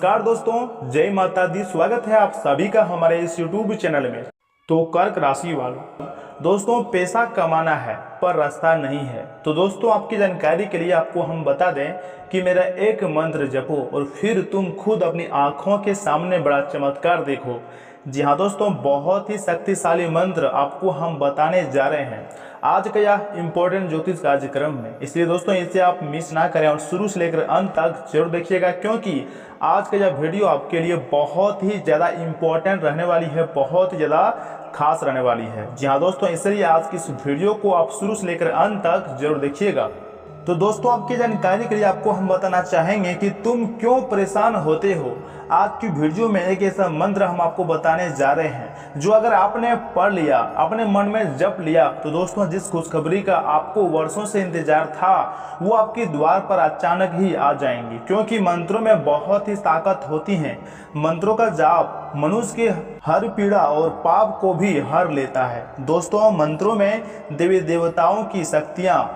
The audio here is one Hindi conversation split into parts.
नमस्कार दोस्तों, जय माता दी। स्वागत है आप सभी का हमारे इस YouTube चैनल में। तो कर्क राशि वालों, दोस्तों पैसा कमाना है पर रास्ता नहीं है। तो दोस्तों आपकी जानकारी के लिए आपको हम बता दें कि मेरा एक मंत्र जपो और फिर तुम खुद अपनी आंखों के सामने बड़ा चमत्कार देखो। जी हाँ दोस्तों, बहुत ही शक्तिशाली मंत्र आपको हम बताने जा रहे हैं आज का यह इम्पोर्टेंट ज्योतिष कार्यक्रम में। इसलिए दोस्तों इसे आप मिस ना करें और शुरू से लेकर अंत तक जरूर देखिएगा, क्योंकि आज का यह वीडियो आपके लिए बहुत ही ज़्यादा इम्पोर्टेंट रहने वाली है, बहुत ही ज़्यादा खास रहने वाली है। जी हाँ दोस्तों, इसलिए आज की इस वीडियो को आप शुरू से लेकर अंत तक जरूर देखिएगा। तो दोस्तों आपकी जानकारी के लिए आपको हम बताना चाहेंगे कि तुम क्यों परेशान होते हो। आज की वीडियो में एक ऐसा मंत्र हम आपको बताने जा रहे हैं जो अगर आपने पढ़ लिया, अपने मन में जप लिया, तो दोस्तों जिस खुशखबरी का आपको वर्षों से इंतजार था वो आपके द्वार पर अचानक ही आ जाएंगी, क्योंकि मंत्रों में बहुत ही ताकत होती है। मंत्रों का जाप मनुष्य की हर पीड़ा और पाप को भी हर लेता है। दोस्तों मंत्रों में देवी देवताओं की शक्तियाँ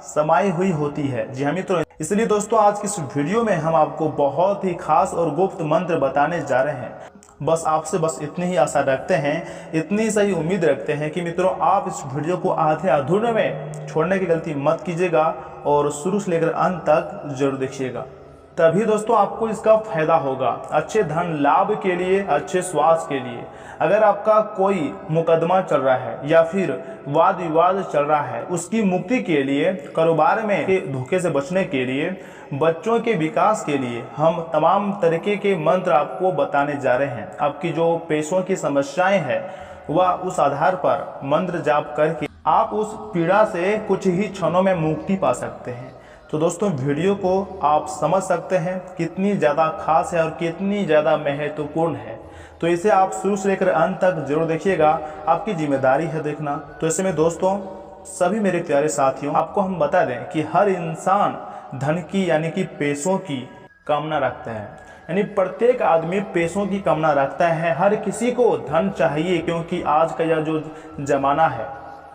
समाई हुई होती है। जी हाँ मित्रों, इसलिए दोस्तों आज की इस वीडियो में हम आपको बहुत ही खास और गुप्त मंत्र बताने जा रहे हैं। बस आपसे इतनी ही आशा रखते हैं, इतनी सही उम्मीद रखते हैं कि मित्रों आप इस वीडियो को आधे अधूरे में छोड़ने की गलती मत कीजिएगा और शुरू से लेकर अंत तक जरूर देखिएगा, तभी दोस्तों आपको इसका फायदा होगा। अच्छे धन लाभ के लिए, अच्छे स्वास्थ्य के लिए, अगर आपका कोई मुकदमा चल रहा है या फिर वाद विवाद चल रहा है, उसकी मुक्ति के लिए, कारोबार में धोखे से बचने के लिए, बच्चों के विकास के लिए हम तमाम तरीके के मंत्र आपको बताने जा रहे हैं। आपकी जो पैसों की समस्याएं हैं वह उस आधार पर मंत्र जाप करके आप उस पीड़ा से कुछ ही क्षणों में मुक्ति पा सकते हैं। तो दोस्तों वीडियो को आप समझ सकते हैं कितनी ज़्यादा खास है और कितनी ज़्यादा महत्वपूर्ण है। तो इसे आप शुरू से लेकर अंत तक जरूर देखिएगा, आपकी जिम्मेदारी है देखना। तो ऐसे में दोस्तों सभी मेरे प्यारे साथियों, आपको हम बता दें कि हर इंसान धन की यानी कि पैसों की कामना रखता है, यानी प्रत्येक आदमी पैसों की कामना रखता है। हर किसी को धन चाहिए, क्योंकि आज का यह जो जमाना है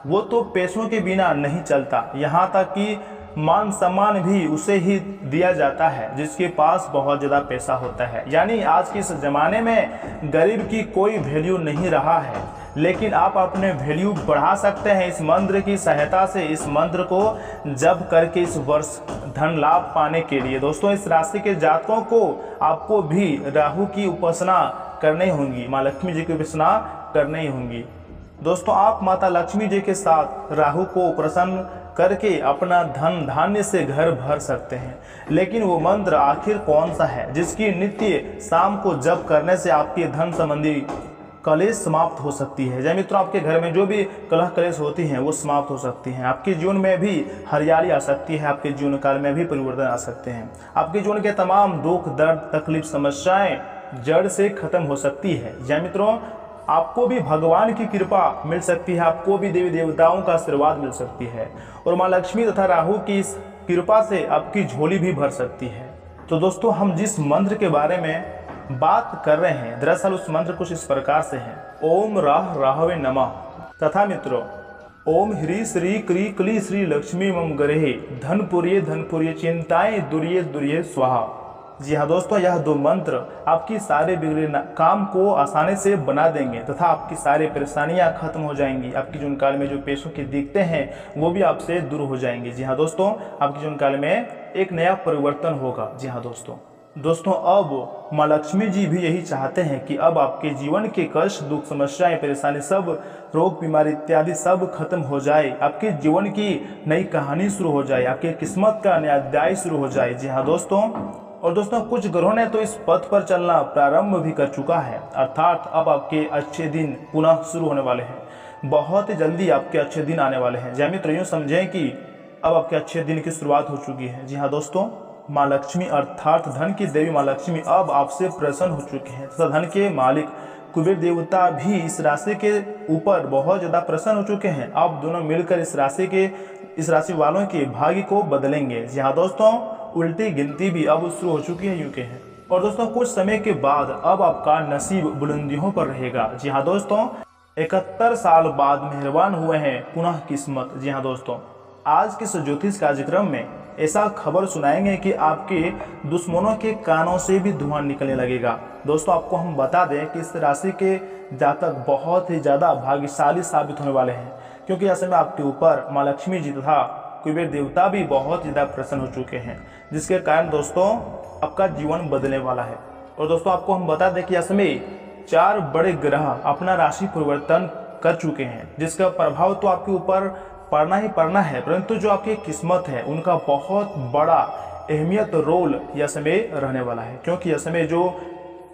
वो तो पैसों के बिना नहीं चलता। यहाँ तक कि मान सम्मान भी उसे ही दिया जाता है जिसके पास बहुत ज़्यादा पैसा होता है। यानी आज के इस ज़माने में गरीब की कोई वैल्यू नहीं रहा है, लेकिन आप अपने वैल्यू बढ़ा सकते हैं इस मंत्र की सहायता से। इस मंत्र को जप करके इस वर्ष धन लाभ पाने के लिए दोस्तों इस राशि के जातकों को आपको भी राहु की उपासना करनी होगी, माँ लक्ष्मी जी की उपासना करनी होगी। दोस्तों आप माता लक्ष्मी जी के साथ राहु को प्रसन्न करके अपना धन धान्य से घर भर सकते हैं। लेकिन वो मंत्र आखिर कौन सा है जिसकी नित्य शाम को जप करने से आपकी धन संबंधी कलेश समाप्त हो सकती है। जय मित्रों, आपके घर में जो भी कलह कलेश होती हैं वो समाप्त हो सकती हैं। आपके जीवन में भी हरियाली आ सकती है, आपके जीवन काल में भी परिवर्तन आ सकते हैं। आपके जीवन के तमाम दुख दर्द तकलीफ समस्याएं जड़ से खत्म हो सकती है। जय मित्रों, आपको भी भगवान की कृपा मिल सकती है, आपको भी देवी देवताओं का आशीर्वाद मिल सकती है, और माँ लक्ष्मी तथा राहु की इस कृपा से आपकी झोली भी भर सकती है। तो दोस्तों हम जिस मंत्र के बारे में बात कर रहे हैं, दरअसल उस मंत्र कुछ इस प्रकार से है। ओम राह राहवे नमः तथा मित्रों ओम ह्री श्री क्री क्ली श्री लक्ष्मी मम गृहे धनपुर्ये चिंताएं दुर्ये स्वाहा। जी हाँ दोस्तों, यह दो मंत्र आपकी सारे बिगड़े काम को आसानी से बना देंगे तथा आपकी सारी परेशानियां खत्म हो जाएंगी। आपकी जीवन काल में जो पैसों की दिक्कतें हैं वो भी आपसे दूर हो जाएंगी। जी हाँ दोस्तों, आपके जीवन काल में एक नया परिवर्तन होगा। जी हाँ दोस्तों अब माँ लक्ष्मी जी भी यही चाहते हैं कि अब आपके जीवन के कष्ट दुख समस्याएं परेशानी सब रोग बीमारी इत्यादि सब खत्म हो जाए, आपके जीवन की नई कहानी शुरू हो जाए, आपकी किस्मत का नया अध्याय शुरू हो जाए। जी हाँ दोस्तों, और दोस्तों कुछ ग्रहों ने तो इस पथ पर चलना प्रारंभ भी कर चुका है, अर्थात अब आपके अच्छे दिन पुनः शुरू होने वाले हैं। बहुत ही जल्दी आपके अच्छे दिन आने वाले हैं। जय मित्र, यूँ समझें कि अब आपके अच्छे दिन की शुरुआत हो चुकी है। जी हाँ दोस्तों, माँ लक्ष्मी अर्थात धन की देवी माँ लक्ष्मी अब आपसे प्रसन्न हो चुके हैं तथा धन के मालिक कुबेर देवता भी इस राशि के ऊपर बहुत ज़्यादा प्रसन्न हो चुके हैं। अब दोनों मिलकर इस राशि वालों के भाग्य को बदलेंगे। जी हाँ दोस्तों, उल्टी गिनती भी अब शुरू हो चुकी है यूं के हैं। और दोस्तों कुछ समय के बाद अब आपका नसीब बुलंदियों पर रहेगा। जी हाँ दोस्तों, 71 साल बाद मेहरबान हुए हैं पुनः किस्मत। जी हाँ दोस्तों, आज के इस ज्योतिष कार्यक्रम में ऐसा खबर सुनाएंगे कि आपके दुश्मनों के कानों से भी धुआं निकलने लगेगा। दोस्तों आपको हम बता दें कि इस राशि के जातक बहुत ही ज़्यादा भाग्यशाली साबित होने वाले हैं, क्योंकि ऐसे में आपके ऊपर माँ लक्ष्मी जी तथा कुबेर देवता भी बहुत ज़्यादा प्रसन्न हो चुके हैं, जिसके कारण दोस्तों आपका जीवन बदलने वाला है। और दोस्तों आपको हम बता दें कि ऐसे में 4 बड़े ग्रह अपना राशि परिवर्तन कर चुके हैं, जिसका प्रभाव तो आपके ऊपर पड़ना ही पड़ना है, परंतु जो आपकी किस्मत है उनका बहुत बड़ा अहमियत रोल यह समय रहने वाला है। क्योंकि यह समय जो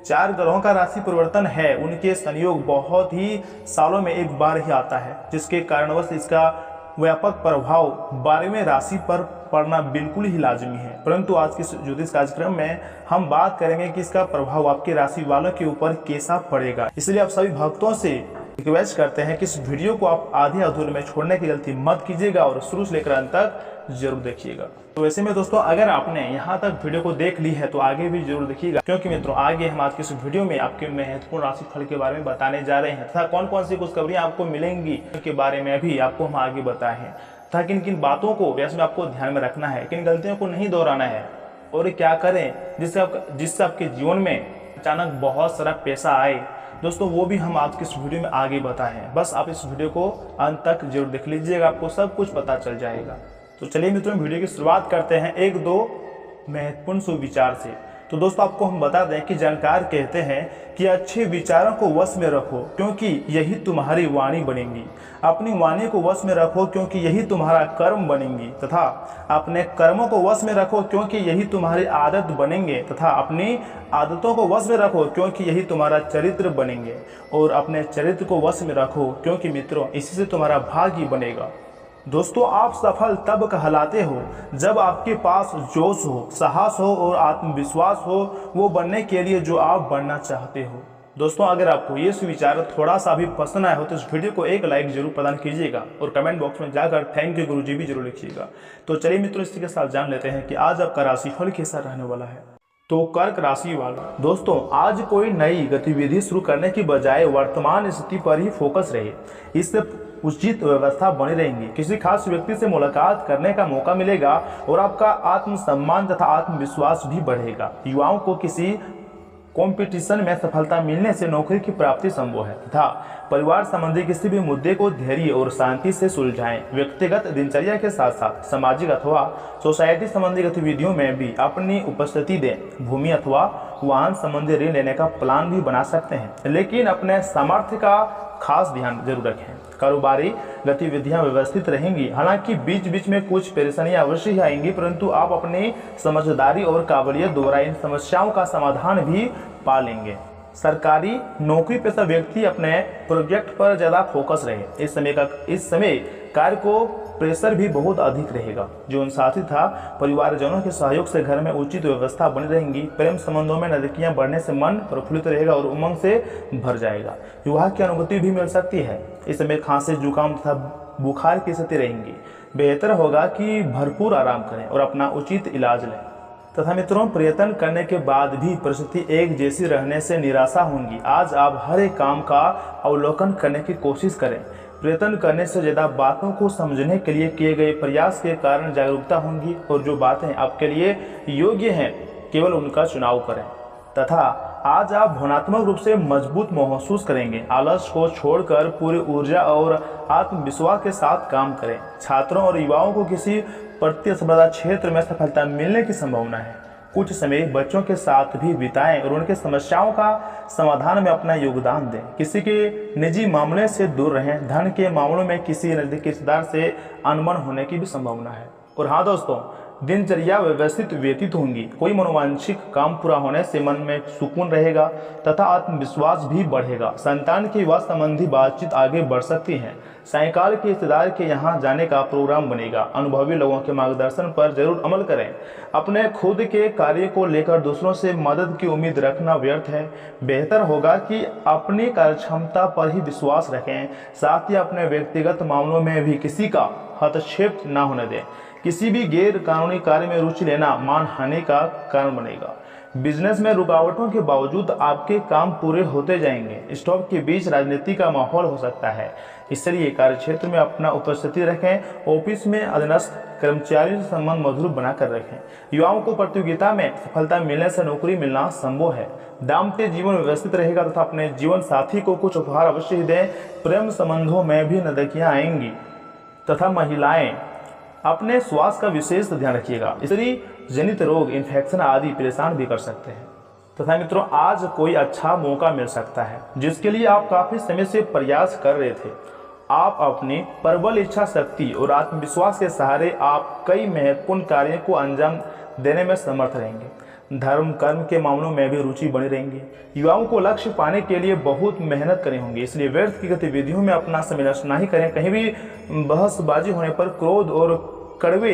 4 ग्रहों का राशि परिवर्तन है उनके संयोग बहुत ही सालों में एक बार ही आता है, जिसके कारणवश इसका व्यापक प्रभाव 12वें राशि पर पड़ना बिल्कुल ही लाजमी है। परंतु आज के ज्योतिष कार्यक्रम में हम बात करेंगे कि इसका प्रभाव आपके राशि वालों के ऊपर कैसा पड़ेगा। इसलिए आप सभी भक्तों से रिक्वेस्ट करते हैं कि इस वीडियो को आप आधे अधूरे में छोड़ने की गलती मत कीजिएगा और शुरू से लेकर अंत तक जरूर देखिएगा। तो वैसे में दोस्तों अगर आपने यहाँ तक वीडियो को देख ली है तो आगे भी जरूर देखिएगा, क्योंकि मित्रों आगे हम आज के इस वीडियो में आपके महत्वपूर्ण राशिफल के बारे में बताने जा रहे हैं तथा कौन कौन सी खुशखबरियां आपको मिलेंगी के बारे में भी आपको हम आगे बताए हैं तथा किन किन बातों को वैसे में आपको ध्यान में रखना है, किन गलतियों को नहीं दोहराना है और क्या करें जिससे आपके जीवन में अचानक बहुत सारा पैसा आए। दोस्तों वो भी हम आज के इस वीडियो में आगे बताए हैं, बस आप इस वीडियो को अंत तक जरूर देख लीजिएगा, आपको सब कुछ पता चल जाएगा। तो चलिए मित्रों वीडियो की शुरुआत करते हैं 1-2 महत्वपूर्ण सुविचार से। तो दोस्तों आपको हम बता दें कि जानकार कहते हैं कि अच्छे विचारों को वश में रखो, क्योंकि यही तुम्हारी वाणी बनेंगी। अपनी वाणी को वश में रखो, क्योंकि यही तुम्हारा कर्म बनेंगी, तथा अपने कर्मों को वश में रखो, क्योंकि यही तुम्हारी आदत बनेंगे, तथा अपनी आदतों को वश में रखो, क्योंकि यही तुम्हारा चरित्र बनेंगे, और अपने चरित्र को वश में रखो, क्योंकि मित्रों इसी से तुम्हारा भाग्य बनेगा। दोस्तों आप सफल तब कहलाते हो जब आपके पास जोश हो, साहस हो और आत्मविश्वास हो वो बनने के लिए जो आप बनना चाहते हो। दोस्तों अगर आपको ये सुविचार थोड़ा सा भी पसंद आया हो तो इस वीडियो को एक लाइक जरूर प्रदान कीजिएगा और कमेंट बॉक्स में जाकर थैंक यू गुरुजी भी जरूर लिखिएगा। तो चलिए मित्रों इसी के साथ जान लेते हैं कि आज आपका राशिफल कैसा रहने वाला है। तो कर्क राशि वाला दोस्तों आज कोई नई गतिविधि शुरू करने की बजाय वर्तमान स्थिति पर ही फोकस रहे, इससे उचित व्यवस्था बनी रहेंगी। किसी खास व्यक्ति से मुलाकात करने का मौका मिलेगा और आपका आत्मसम्मान तथा आत्मविश्वास भी बढ़ेगा। युवाओं को किसी कंपटीशन में सफलता मिलने से नौकरी की प्राप्ति संभव है तथा परिवार संबंधी किसी भी मुद्दे को धैर्य और शांति से सुलझाएं। व्यक्तिगत दिनचर्या के साथ साथ सामाजिक अथवा सोसाइटी संबंधी गतिविधियों में भी अपनी उपस्थिति दें। भूमि अथवा वाहन संबंधी ऋण लेने का प्लान भी बना सकते हैं, लेकिन अपने सामर्थ्य का खास ध्यान जरूर रखें। कारोबारी गतिविधियां व्यवस्थित रहेंगी, हालांकि बीच बीच में कुछ परेशानियां अवश्य ही आएंगी, परंतु आप अपनी समझदारी और काबिलियत द्वारा इन समस्याओं का समाधान भी पा लेंगे। सरकारी नौकरी पेशा व्यक्ति अपने प्रोजेक्ट पर ज्यादा फोकस रहे। इस समय कार्य को प्रेशर भी बहुत अधिक रहेगा। जीवन साथी था परिवारजनों के सहयोग से घर में उचित व्यवस्था बनी रहेंगी। प्रेम संबंधों में नजदीकियां बढ़ने से मन प्रफुल्लित रहेगा और उमंग से भर जाएगा। विवाह की अनुभूति भी मिल सकती है। इस समय खांसी जुकाम तथा बुखार की स्थिति रहेंगी। बेहतर होगा कि भरपूर आराम करें और अपना उचित इलाज लें। तथा मित्रों प्रयत्न करने के बाद भी परिस्थिति एक जैसी रहने से निराशा होंगी। आज आप हर एक काम का अवलोकन करने की कोशिश करें। प्रयत्न करने से ज़्यादा बातों को समझने के लिए किए गए प्रयास के कारण जागरूकता होंगी और जो बातें आपके लिए योग्य हैं केवल उनका चुनाव करें। तथा आज आप भावनात्मक रूप से मजबूत महसूस करेंगे। आलस को छोड़कर पूरी ऊर्जा और आत्मविश्वास के साथ काम करें। छात्रों और युवाओं को किसी प्रतिस्पर्धा क्षेत्र में सफलता मिलने की संभावना है। कुछ समय बच्चों के साथ भी बिताएं और उनके समस्याओं का समाधान में अपना योगदान दें। किसी के निजी मामले से दूर रहें। धन के मामलों में किसी नजदीकी रिश्तेदार से अनबन होने की भी संभावना है। और हाँ दोस्तों दिनचर्या व्यवस्थित व्यतीत होंगी। कोई मनोवांछित काम पूरा होने से मन में सुकून रहेगा तथा आत्मविश्वास भी बढ़ेगा। संतान की विवाह संबंधी बातचीत आगे बढ़ सकती है। सायंकाल के रिश्तेदार के यहाँ जाने का प्रोग्राम बनेगा। अनुभवी लोगों के मार्गदर्शन पर जरूर अमल करें। अपने खुद के कार्य को लेकर दूसरों से मदद की उम्मीद रखना व्यर्थ है। बेहतर होगा कि अपनी कार्यक्षमता पर ही विश्वास रखें। साथ ही अपने व्यक्तिगत मामलों में भी किसी का हस्तक्षेप न होने दें। किसी भी गैर कानूनी कार्य में रुचि लेना मानहानि का कारण बनेगा। बिजनेस में रुकावटों के बावजूद आपके काम पूरे होते जाएंगे। स्टॉक के बीच राजनीति का माहौल हो सकता है। इसलिए कार्यक्षेत्र में अपना उपस्थिति रखें। ऑफिस में अधीनस्थ कर्मचारियों से संबंध मधुर बनाकर रखें। युवाओं को प्रतियोगिता में सफलता मिलने से नौकरी मिलना संभव है। दाम्पत्य जीवन व्यवस्थित रहेगा तथा अपने जीवन साथी को कुछ उपहार अवश्य ही दें। प्रेम संबंधों में भी नजदीकियां आएंगी तथा महिलाएं अपने स्वास्थ्य का विशेष ध्यान रखिएगा। स्त्री जनित रोग, इन्फेक्शन आदि परेशान भी कर सकते हैं। तथा मित्रों, आज कोई अच्छा मौका मिल सकता है जिसके लिए आप काफी समय से प्रयास कर रहे थे। आप अपनी प्रबल इच्छा शक्ति और आत्मविश्वास के सहारे आप कई महत्वपूर्ण कार्यों को अंजाम देने में समर्थ रहेंगे। धर्म कर्म के मामलों में भी रुचि बनी रहेंगी। युवाओं को लक्ष्य पाने के लिए बहुत मेहनत करनी होंगी, इसलिए व्यर्थ की गतिविधियों में अपना समय नष्ट नहीं करें। कहीं भी बहसबाजी होने पर क्रोध और कड़वे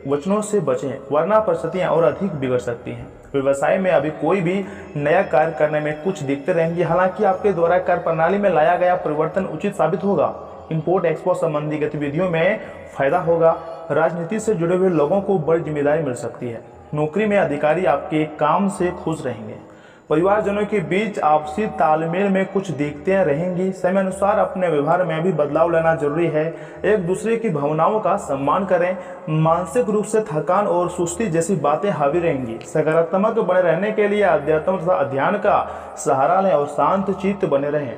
वचनों से बचें, वरना परिस्थितियां और अधिक बिगड़ सकती हैं। व्यवसाय में अभी कोई भी नया कार्य करने में कुछ दिक्कतें रहेंगी, हालांकि आपके द्वारा कार्य प्रणाली में लाया गया परिवर्तन उचित साबित होगा। इंपोर्ट एक्सपोर्ट संबंधी गतिविधियों में फायदा होगा। राजनीति से जुड़े हुए लोगों को बड़ी जिम्मेदारी मिल सकती है। नौकरी में अधिकारी आपके काम से खुश रहेंगे। परिवारजनों के बीच आपसी तालमेल में कुछ दिक्कतें रहेंगी। समय अनुसार अपने व्यवहार में भी बदलाव लाना जरूरी है। एक दूसरे की भावनाओं का सम्मान करें। मानसिक रूप से थकान और सुस्ती जैसी बातें हावी रहेंगी। सकारात्मक बने रहने के लिए अध्यात्म तथा अध्ययन का सहारा लें और शांत चित्त बने रहें।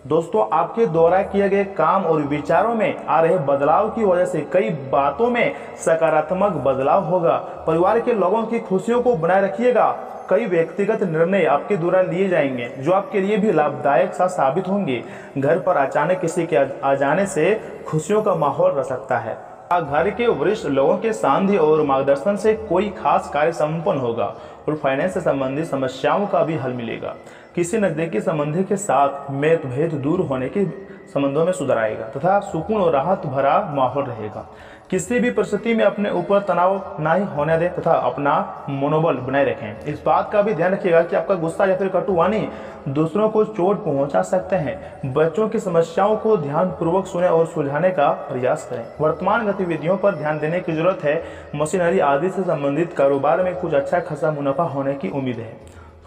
दोस्तों, आपके द्वारा किए गए काम और विचारों में आ रहे बदलाव की वजह से कई बातों में सकारात्मक बदलाव होगा। परिवार के लोगों की खुशियों को बनाए रखिएगा। कई व्यक्तिगत निर्णय आपके द्वारा लिए जाएंगे जो आपके लिए भी लाभदायक साबित होंगे। घर पर अचानक किसी के आ जाने से खुशियों का माहौल रह सकता है। घर के वरिष्ठ लोगों के सानिध्य और मार्गदर्शन से कोई खास कार्य संपन्न होगा और फाइनेंस से संबंधित समस्याओं का भी हल मिलेगा। किसी नजदीकी संबंधी के साथ मतभेद दूर होने के संबंधों में सुधार आएगा तथा सुकून और राहत भरा माहौल रहेगा। किसी भी परिस्थिति में अपने ऊपर तनाव नहीं होने दें तथा अपना मनोबल बनाए रखें। इस बात का भी ध्यान रखिएगा कि आपका गुस्सा या फिर कटु वाणी दूसरों को चोट पहुंचा सकते हैं। बच्चों की समस्याओं को ध्यानपूर्वक सुने और सुलझाने का प्रयास करें। वर्तमान गतिविधियों पर ध्यान देने की जरूरत है। मशीनरी आदि से संबंधित कारोबार में कुछ अच्छा खासा मुनाफा होने की उम्मीद है।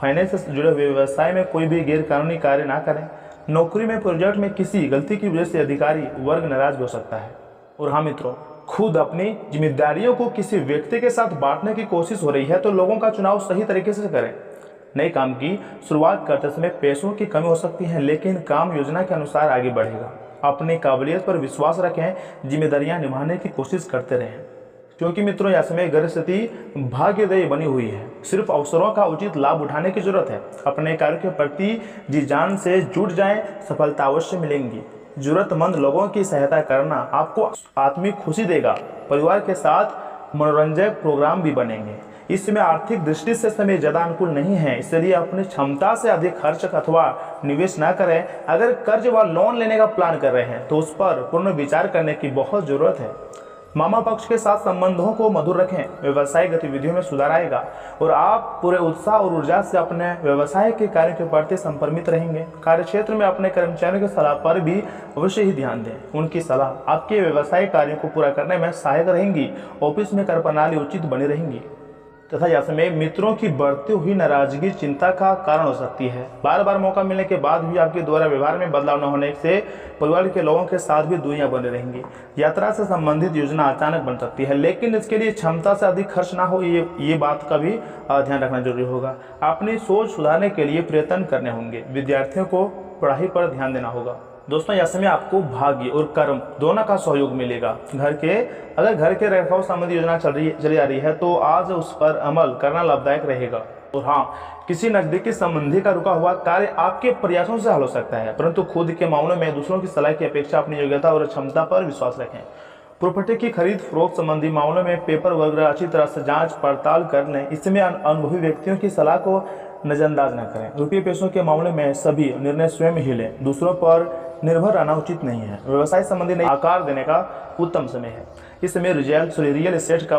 फाइनेंस से जुड़े व्यवसाय में कोई भी गैरकानूनी कार्य ना करें। नौकरी में प्रोजेक्ट में किसी गलती की वजह से अधिकारी वर्ग नाराज हो सकता है। और हाँ मित्रों, खुद अपनी जिम्मेदारियों को किसी व्यक्ति के साथ बांटने की कोशिश हो रही है तो लोगों का चुनाव सही तरीके से करें। नए काम की शुरुआत करते समय पैसों की कमी हो सकती है, लेकिन काम योजना के अनुसार आगे बढ़ेगा। अपनी काबिलियत पर विश्वास रखें। जिम्मेदारियां निभाने की कोशिश करते रहें, क्योंकि मित्रों यह समय ग्रह स्थिति भाग्यदायी बनी हुई है। सिर्फ अवसरों का उचित लाभ उठाने की जरूरत है। अपने कार्य के प्रति जी जान से जुट जाएं, सफलता अवश्य मिलेंगी। जरूरतमंद लोगों की सहायता करना आपको आत्मिक खुशी देगा। परिवार के साथ मनोरंजक प्रोग्राम भी बनेंगे। इस समय आर्थिक दृष्टि से समय ज्यादा अनुकूल नहीं है, इसलिए अपनी क्षमता से अधिक खर्च अथवा निवेश न करें। अगर कर्ज व लोन लेने का प्लान कर रहे हैं तो उस पर पूर्ण विचार करने की बहुत जरूरत है। मामा पक्ष के साथ संबंधों को मधुर रखें। व्यवसायिक गतिविधियों में सुधार आएगा और आप पूरे उत्साह और ऊर्जा से अपने व्यवसाय के कार्य के प्रति संप्रमित रहेंगे। कार्यक्षेत्र में अपने कर्मचारियों की सलाह पर भी अवश्य ही ध्यान दें। उनकी सलाह आपके व्यवसायिक कार्यों को पूरा करने में सहायक रहेंगी। ऑफिस में कार्य प्रणाली उचित बनी रहेंगी तथा यह समय मित्रों की बढ़ती हुई नाराजगी चिंता का कारण हो सकती है। बार बार मौका मिलने के बाद भी आपके द्वारा व्यवहार में बदलाव न होने से परिवार के लोगों के साथ भी दूरियां बनी रहेंगी। यात्रा से संबंधित योजना अचानक बन सकती है, लेकिन इसके लिए क्षमता से अधिक खर्च ना हो, ये बात का भी ध्यान रखना जरूरी होगा। अपनी सोच सुधारने के लिए प्रयत्न करने होंगे। विद्यार्थियों को पढ़ाई पर ध्यान देना होगा। दोस्तों, यह समय आपको भाग्य और कर्म दोनों का सहयोग मिलेगा। अगर घर के रखरखाव संबंधी योजना चली आ रही है तो आज उस पर अमल करना लाभदायक रहेगा। और हाँ, किसी नजदीकी संबंधी का रुका हुआ कार्य आपके प्रयासों से हल हो सकता है, परंतु खुद के मामलों में दूसरों की सलाह की अपेक्षा अपनी योग्यता और क्षमता पर विश्वास रखें। प्रॉपर्टी की खरीद फरोख्त संबंधी मामलों में पेपर वगैरह अच्छी तरह से जांच पड़ताल कर लें। इसमें अनुभवी व्यक्तियों की सलाह को नजरअंदाज न करें। रुपये पैसों के मामले में सभी निर्णय स्वयं ही लें। दूसरों पर निर्भर रहना उचित नहीं है। व्यवसाय संबंधी नए आकार देने का उत्तम समय है। इस समय रियल एस्टेट का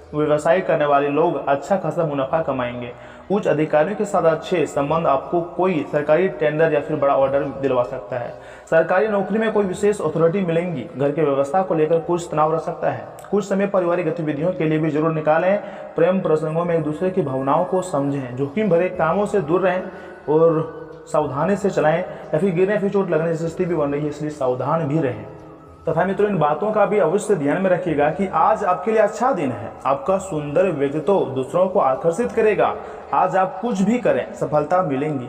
व्यवसाय करने वाले लोग अच्छा खासा मुनाफा कमाएंगे। उच्च अधिकारियों के साथ अच्छे संबंध आपको कोई सरकारी टेंडर या फिर बड़ा ऑर्डर दिलवा सकता है। सरकारी नौकरी में कोई विशेष अथॉरिटी मिलेंगी। घर के व्यवस्था को लेकर कुछ तनाव रह सकता है। कुछ समय पारिवारिक गतिविधियों के लिए भी जरूर निकालें। प्रेम प्रसंगों में एक दूसरे की भावनाओं को समझें। जोखिम भरे कामों से दूर रहें और सावधानी से चलाएं, या फिर गिरने फिर चोट लगने की स्थिति भी बन रही है, इसलिए सावधान भी रहें। तथा मित्रों, इन बातों का भी अवश्य ध्यान में रखिएगा कि आज आपके लिए अच्छा दिन है। आपका सुंदर व्यक्तित्व दूसरों को आकर्षित करेगा। आज आप कुछ भी करें, सफलता मिलेंगी।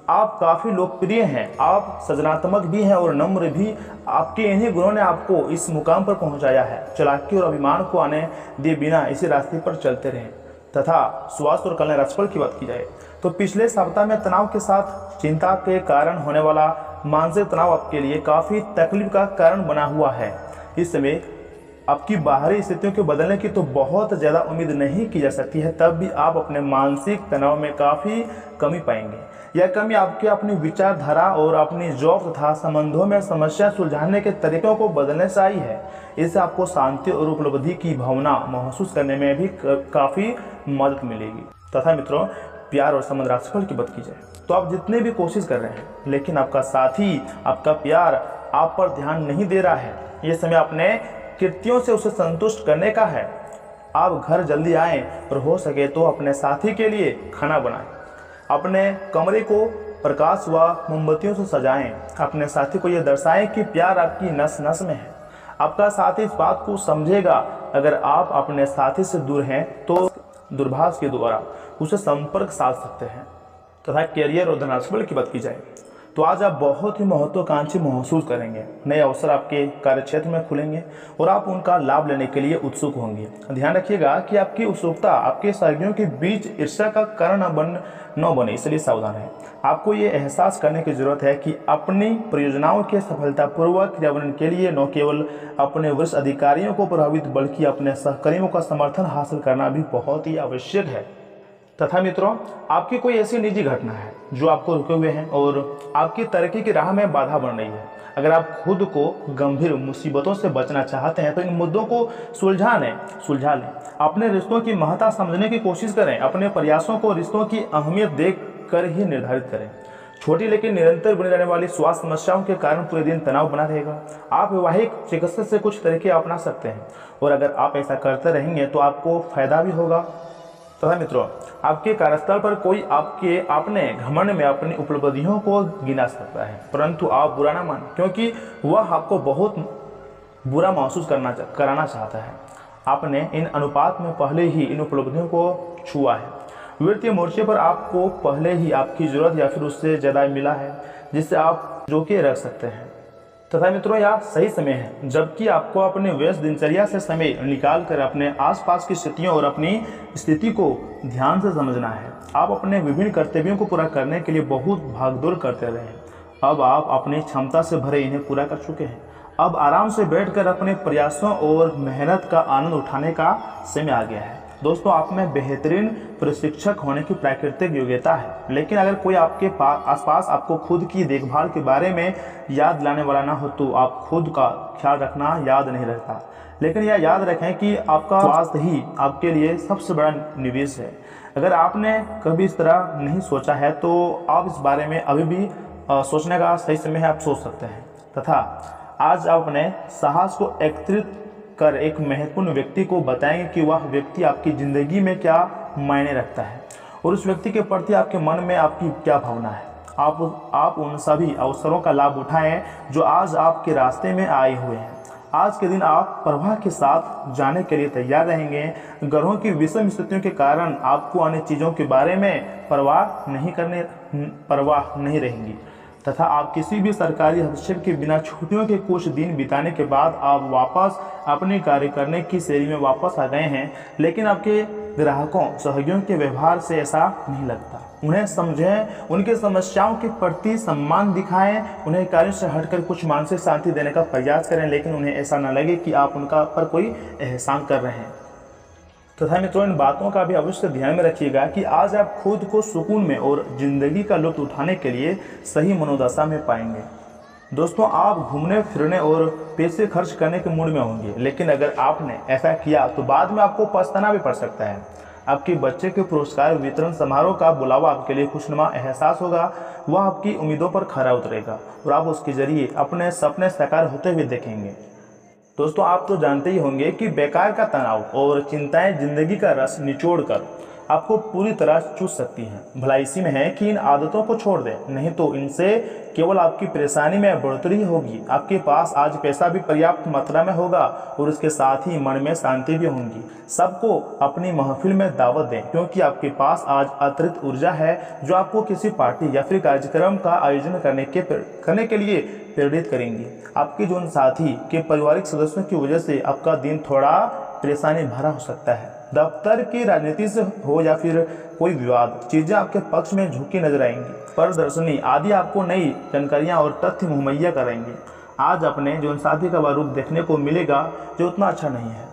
आप काफ़ी लोकप्रिय हैं, आप सृजनात्मक भी हैं और नम्र भी। आपके इन्हीं गुणों ने आपको इस मुकाम पर पहुंचाया है। चालाकी और अभिमान को आने दिए बिना इसी रास्ते पर चलते रहें। तथा स्वास्थ्य और कल्याण राशिफल की बात की जाए तो पिछले सप्ताह में तनाव के साथ चिंता के कारण होने वाला मानसिक तनाव आपके लिए काफ़ी तकलीफ का कारण बना हुआ है। इस समय आपकी बाहरी स्थितियों के बदलने की तो बहुत ज़्यादा उम्मीद नहीं की जा सकती है, तब भी आप अपने मानसिक तनाव में काफ़ी कमी पाएंगे। यह कमी आपके अपनी विचारधारा और अपनी जॉब तथा संबंधों में समस्या सुलझाने के तरीकों को बदलने से आई है। इससे आपको शांति और उपलब्धि की भावना महसूस करने में भी काफ़ी मदद मिलेगी। तथा मित्रों, प्यार और संबंध राशिफल की बात की जाए तो आप जितने भी कोशिश कर रहे हैं, लेकिन आपका साथी, आपका प्यार आप पर ध्यान नहीं दे रहा है। ये समय अपने कृत्यों से उसे संतुष्ट करने का है। आप घर जल्दी आएं और हो सके तो अपने साथी के लिए खाना बनाएं। अपने कमरे को प्रकाश व मोमबत्तियों से सजाएं। अपने साथी को यह दर्शाएं कि प्यार आपकी नस नस में है। आपका साथी इस बात को समझेगा। अगर आप अपने साथी से दूर हैं तो दूरभाष के द्वारा उसे संपर्क साध सकते हैं। तथा कैरियर और धनराशिफल की बात की जाए तो आज आप बहुत ही महत्वाकांक्षी महसूस करेंगे। नए अवसर आपके कार्यक्षेत्र में खुलेंगे और आप उनका लाभ लेने के लिए उत्सुक होंगे। ध्यान रखिएगा कि आपकी उत्सुकता आपके सहयोगियों के बीच ईर्ष्या का कारण न बने, इसलिए सावधान है। आपको ये एहसास करने की जरूरत है कि अपनी परियोजनाओं के सफलतापूर्वक क्रियान्वयन के लिए न केवल अपने वरिष्ठ अधिकारियों को प्रभावित बल्कि अपने सहकर्मियों का समर्थन हासिल करना भी बहुत ही आवश्यक है। तथा मित्रों, आपकी कोई ऐसी निजी घटना है जो आपको रुके हुए हैं और आपकी तरक्की की राह में बाधा बन रही है। अगर आप खुद को गंभीर मुसीबतों से बचना चाहते हैं तो इन मुद्दों को सुलझा लें। अपने रिश्तों की महत्ता समझने की कोशिश करें। अपने प्रयासों को रिश्तों की अहमियत देख कर ही निर्धारित करें। छोटी लेकिन निरंतर बनी रहने वाली स्वास्थ्य समस्याओं के कारण पूरे दिन तनाव बना रहेगा। आप वैवाहिक चिकित्सा से कुछ तरीके अपना सकते हैं और अगर आप ऐसा करते रहेंगे तो आपको फायदा भी होगा। तथा मित्रों, आपके कार्यस्थल पर कोई अपने घमंड में अपनी उपलब्धियों को गिना सकता है, परंतु आप बुरा ना मानें, क्योंकि वह आपको बहुत बुरा महसूस कराना चाहता है। आपने इन अनुपात में पहले ही इन उपलब्धियों को छुआ है। वित्तीय मोर्चे पर आपको पहले ही आपकी जरूरत या फिर उससे ज़्यादा मिला है, जिससे आप जोके रख सकते हैं। तथा मित्रों, यह सही समय है जबकि आपको अपने व्यस्त दिनचर्या से समय निकालकर अपने आसपास की स्थितियों और अपनी स्थिति को ध्यान से समझना है। आप अपने विभिन्न कर्तव्यों को पूरा करने के लिए बहुत भागदौड़ करते रहे हैं। अब आप अपनी क्षमता से भरे इन्हें पूरा कर चुके हैं। अब आराम से बैठकर अपने प्रयासों और मेहनत का आनंद उठाने का समय आ गया है। दोस्तों, आप में बेहतरीन प्रशिक्षक होने की प्राकृतिक योग्यता है, लेकिन अगर कोई आपके आसपास आपको खुद की देखभाल के बारे में याद दिलाने वाला ना हो तो आप खुद का ख्याल रखना याद नहीं रहता। लेकिन यह याद रखें कि आपका स्वास्थ्य ही आपके लिए सबसे बड़ा निवेश है। अगर आपने कभी इस तरह नहीं सोचा है तो आप इस बारे में अभी भी सोचने का सही समय है, आप सोच सकते हैं। तथा आज आप अपने साहस को एकत्रित कर एक महत्वपूर्ण व्यक्ति को बताएंगे कि वह व्यक्ति आपकी ज़िंदगी में क्या मायने रखता है और उस व्यक्ति के प्रति आपके मन में आपकी क्या भावना है। आप उन सभी अवसरों का लाभ उठाएं जो आज आपके रास्ते में आए हुए हैं। आज के दिन आप प्रवाह के साथ जाने के लिए तैयार रहेंगे। ग्रहों की विषम स्थितियों के कारण आपको अन्य चीज़ों के बारे में परवाह नहीं रहेंगी तथा आप किसी भी सरकारी हस्तक्षेप के बिना छुट्टियों के कुछ दिन बिताने के बाद आप वापस अपने कार्य करने की शैली में वापस आ गए हैं। लेकिन आपके ग्राहकों सहयोगियों के व्यवहार से ऐसा नहीं लगता। उन्हें समझें, उनकी समस्याओं के प्रति सम्मान दिखाएं, उन्हें कार्य से हटकर कुछ मानसिक शांति देने का प्रयास करें, लेकिन उन्हें ऐसा न लगे कि आप उनका पर कोई एहसान कर रहे हैं। तथा मित्रों, इन बातों का भी अवश्य ध्यान में रखिएगा कि आज आप खुद को सुकून में और जिंदगी का लुत्फ उठाने के लिए सही मनोदशा में पाएंगे। दोस्तों, आप घूमने फिरने और पैसे खर्च करने के मूड में होंगे, लेकिन अगर आपने ऐसा किया तो बाद में आपको पछताना भी पड़ सकता है। आपके बच्चे के पुरस्कार वितरण समारोह का बुलावा आपके लिए खुशनुमा एहसास होगा। वह आपकी उम्मीदों पर खरा उतरेगा और आप उसके जरिए अपने सपने साकार होते हुए देखेंगे। दोस्तों, आप तो जानते ही होंगे कि बेकार का तनाव और चिंताएं जिंदगी का रस निचोड़कर आपको पूरी तरह चूस सकती हैं। भला इसी में है कि इन आदतों को छोड़ दें, नहीं तो इनसे केवल आपकी परेशानी में बढ़ोतरी होगी। आपके पास आज पैसा भी पर्याप्त मात्रा में होगा और उसके साथ ही मन में शांति भी होगी। सबको अपनी महफिल में दावत दें, क्योंकि आपके पास आज अतिरिक्त ऊर्जा है जो आपको किसी पार्टी या फिर कार्यक्रम का आयोजन करने के लिए प्रेरित करेंगी। आपके जीवन साथी के पारिवारिक सदस्यों की वजह से आपका दिन थोड़ा परेशानी भरा हो सकता है। दफ्तर की राजनीति से हो या फिर कोई विवाद, चीजें आपके पक्ष में झुकी नजर आएंगी। प्रदर्शनी आदि आपको नई जानकारियां और तथ्य मुहैया कराएंगे। आज अपने जीवन साथी का वह रूप देखने को मिलेगा जो उतना अच्छा नहीं है।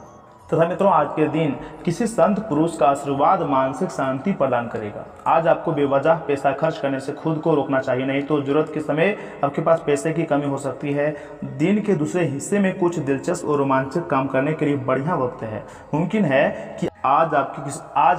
तथा मित्रों, आज के दिन किसी संत पुरुष का आशीर्वाद मानसिक शांति प्रदान करेगा। आज आपको बेवजह पैसा खर्च करने से खुद को रोकना चाहिए, नहीं तो जरूरत के समय आपके पास पैसे की कमी हो सकती है। दिन के दूसरे हिस्से में कुछ दिलचस्प और रोमांचक काम करने के लिए बढ़िया वक्त है। मुमकिन है कि आज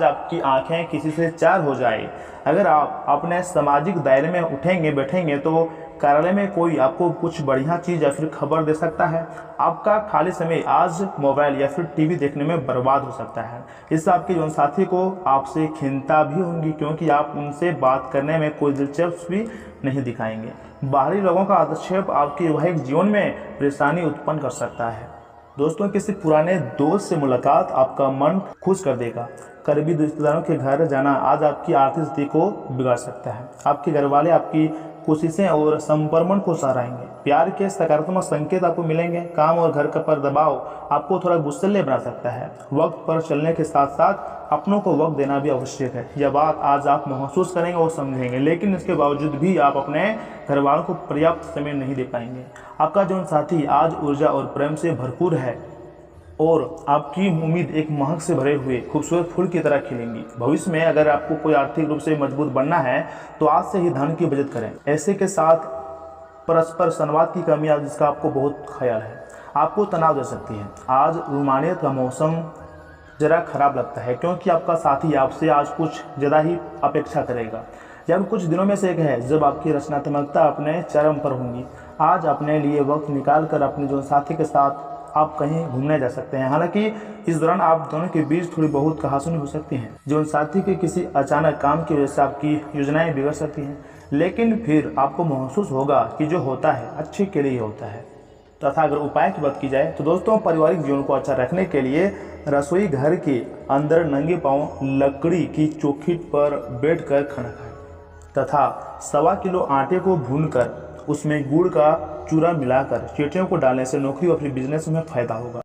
आपकी आंखें किसी से चार हो जाए। अगर आप अपने सामाजिक दायरे में उठेंगे बैठेंगे तो कार्यालय में कोई आपको कुछ बढ़िया चीज़ या फिर खबर दे सकता है। आपका खाली समय आज मोबाइल या फिर टीवी देखने में बर्बाद हो सकता है। इससे आपके जीवन साथी को आपसे खिन्नता भी होंगी, क्योंकि आप उनसे बात करने में कोई दिलचस्पी नहीं दिखाएंगे। बाहरी लोगों का हस्तक्षेप आपके वैवाहिक जीवन में परेशानी उत्पन्न कर सकता है। दोस्तों, किसी पुराने दोस्त से मुलाकात आपका मन खुश कर देगा। करीबी रिश्तेदारों के घर जाना आज आपकी आर्थिक स्थिति को बिगाड़ सकता है। आपके घर वाले आपकी कोशिशें और संक्रमण को सराहेंगे। प्यार के सकारात्मक संकेत आपको मिलेंगे। काम और घर का पर दबाव आपको थोड़ा गुस्सैल बना सकता है। वक्त पर चलने के साथ साथ अपनों को वक्त देना भी आवश्यक है। यह बात आज आप महसूस करेंगे और समझेंगे, लेकिन इसके बावजूद भी आप अपने घर वालों को पर्याप्त समय नहीं दे पाएंगे। आपका जीवन साथी आज ऊर्जा और प्रेम से भरपूर है और आपकी उम्मीद एक महक से भरे हुए खूबसूरत फूल की तरह खिलेंगी। भविष्य में अगर आपको कोई आर्थिक रूप से मजबूत बनना है तो आज से ही धन की बचत करें। ऐसे के साथ परस्पर संवाद की कमी जिसका आपको बहुत ख्याल है, आपको तनाव दे सकती है। आज रोमानियत का मौसम जरा खराब लगता है, क्योंकि आपका साथी आपसे आज कुछ ज़्यादा ही अपेक्षा करेगा। जब कुछ दिनों में से एक है जब आपकी रचनात्मकता अपने चरम पर होंगी। आज अपने लिए वक्त निकाल कर अपने जीवन साथी के साथ आप कहीं घूमने जा सकते हैं। हालांकि इस दौरान आप दोनों के बीच थोड़ी बहुत कहासुनी हो सकती है। जीवन साथी के किसी अचानक काम की वजह से आपकी योजनाएं बिगड़ सकती हैं, लेकिन फिर आपको महसूस होगा कि जो होता है अच्छे के लिए होता है। तथा अगर उपाय की बात की जाए तो दोस्तों, पारिवारिक जीवन को अच्छा रखने के लिए रसोई घर के अंदर नंगे पांव लकड़ी की चौखट पर बैठकर खाना खाएं तथा 1.25 किलो आटे को भूनकर उसमें गुड़ का चूरा मिलाकर चींटियों को डालने से नौकरी और फिर बिजनेस में फायदा होगा।